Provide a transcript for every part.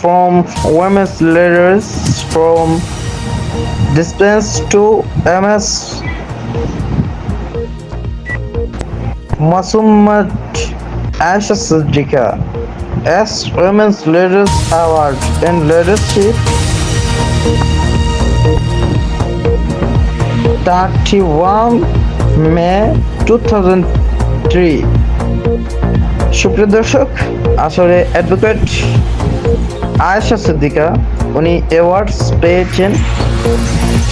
from women's leaders from distance to MS Masumat Aisha Siddiqa as Women's Leaders Award in Leadership 31 May 2003। সুপ্রিয় দর্শক, আসলে advocate Ayesha Siddika উনি awards পেয়েছেন,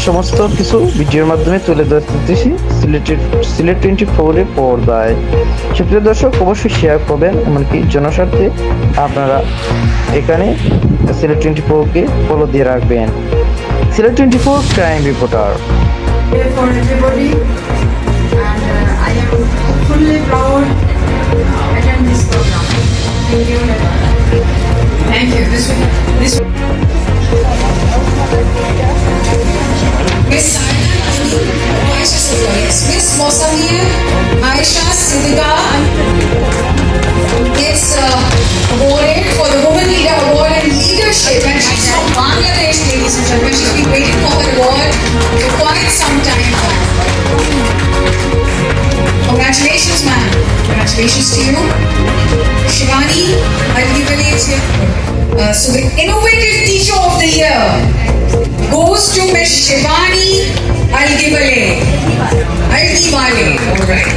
সমস্ত কিছু ভিডিওর মাধ্যমে তুলে ধরতেছি সিলেট 24 এর পর্দায়। সুপ্রিয় দর্শক, অবশ্যই শেয়ার করবেন, এমনকি জনস্বার্থে আপনারা এখানে সিলেট 24 কে ফলো দিয়ে রাখবেন। Sylhet 24 crime reporter. For everybody, and I am fully proud to attend this program. Thank you. Thank you. This Miss Saina Aisha Siddiqa. Yes, Miss Mosamiya Aisha Siddiqa is awarded for the Woman Leader Award in Leadership, and she's from Bangladesh, ladies and gentlemen. She's been waiting for that award for quite some time now. Congratulations, ma'am. Congratulations to you. Shivani, I'll give it to you. So the Innovative Teacher of the Year goes to Miss Shivani Algibale. Algibale. All right.